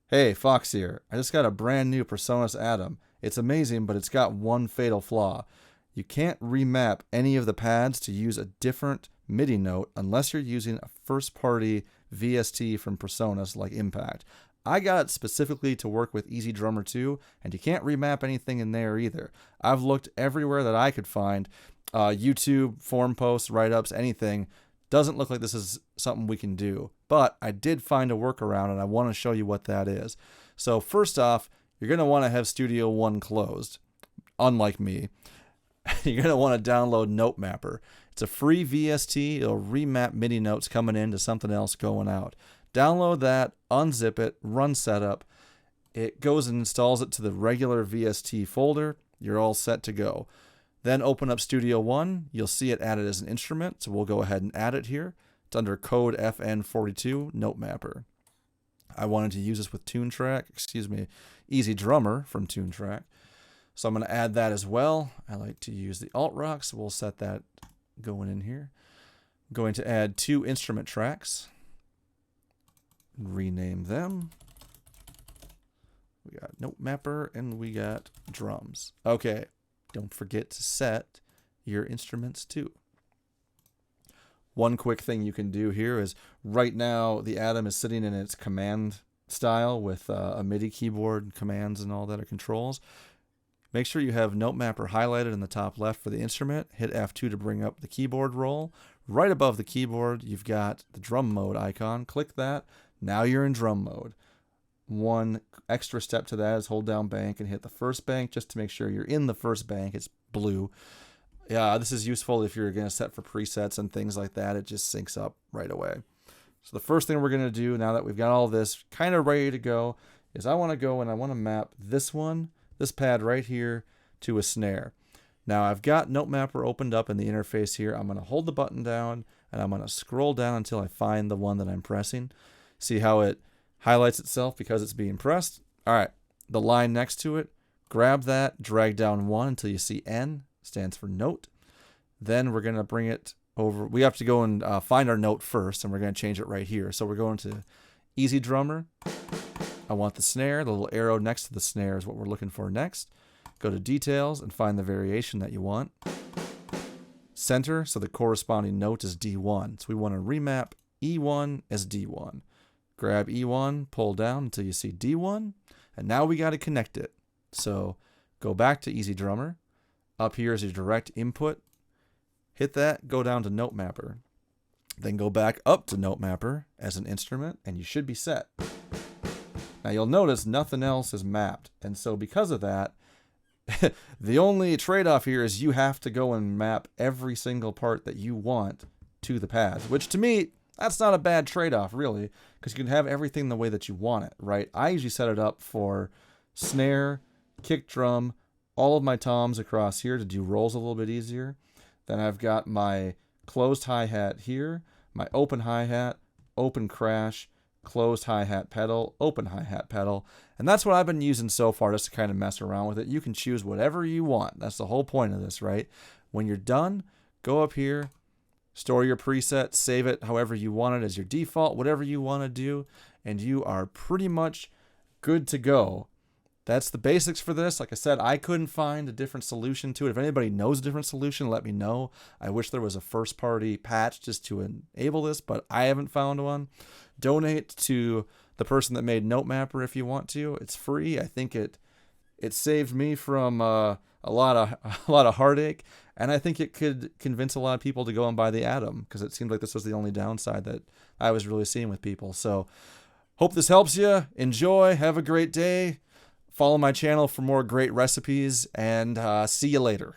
Hey, Fox here. I just got a brand new Presonus Atom. It's amazing, but it's got one fatal flaw. You can't remap any of the pads to use a different MIDI note unless you're using a first-party VST from Presonus like Impact. I got it specifically to work with Easy Drummer 2, and you can't remap anything in there either. I've looked everywhere that I could find, YouTube, forum posts, write-ups, anything. Doesn't look like this is something we can do, but I did find a workaround and I want to show you what that is. So first off, you're going to want to have Studio One closed, unlike me. You're going to want to download NoteMapper. It's a free VST. It'll remap MIDI notes coming in to something else going out. Download that, unzip it, run setup. It goes and installs it to the regular VST folder. You're all set to go. Then open up Studio One. You'll see it added as an instrument, so we'll go ahead and add it here. It's under code FN42 NoteMapper. I wanted to use this with Easy Drummer from TuneTrack. So I'm going to add that as well. I like to use the alt rock, so we'll set that going in here. I'm going to add 2 instrument tracks. Rename them. We got NoteMapper and we got drums. Okay. Don't forget to set your instruments too. One quick thing you can do here is right now the Atom is sitting in its command style with a MIDI keyboard, commands and all that are controls. Make sure you have NoteMapper highlighted in the top left for the instrument. Hit F2 to bring up the keyboard roll. Right above the keyboard, you've got the drum mode icon. Click that. Now you're in drum mode. One extra step to that is hold down bank and hit the first bank just to make sure you're in the first bank. It's blue. Yeah, this is useful if you're going to set for presets and things like that. It just syncs up right away. So the first thing we're going to do now that we've got all this kind of ready to go is I want to go and I want to map this pad right here to a snare. Now I've got NoteMapper opened up in the interface here. I'm going to hold the button down and I'm going to scroll down until I find the one that I'm pressing. See how it highlights itself because it's being pressed. All right, the line next to it, grab that, drag down 1 until you see N, stands for note. Then we're going to bring it over. We have to go and find our note first, and we're going to change it right here. So we're going to Easy Drummer. I want the snare. The little arrow next to the snare is what we're looking for next. Go to Details and find the variation that you want. Center, so the corresponding note is D1. So we want to remap E1 as D1. Grab E1, pull down until you see D1, and now we got to connect it. So go back to Easy Drummer. Up here is your direct input. Hit that, go down to NoteMapper. Then go back up to NoteMapper as an instrument, and you should be set. Now you'll notice nothing else is mapped, and so because of that, the only trade-off here is you have to go and map every single part that you want to the pads, which to me, that's not a bad trade-off, really, because you can have everything the way that you want it, right? I usually set it up for snare, kick drum, all of my toms across here to do rolls a little bit easier. Then I've got my closed hi-hat here, my open hi-hat, open crash, closed hi-hat pedal, open hi-hat pedal, and that's what I've been using so far just to kind of mess around with it. You can choose whatever you want. That's the whole point of this, right? When you're done, go up here, store your preset, save it however you want it as your default, whatever you want to do, and you are pretty much good to go. That's the basics for this. Like I said, I couldn't find a different solution to it. If anybody knows a different solution, let me know. I wish there was a first-party patch just to enable this, but I haven't found one. Donate to the person that made NoteMapper if you want to. It's free. I think it saved me from a lot of heartache, and I think it could convince a lot of people to go and buy the Atom because it seemed like this was the only downside that I was really seeing with people. So hope this helps you. Enjoy. Have a great day. Follow my channel for more great recipes, and see you later.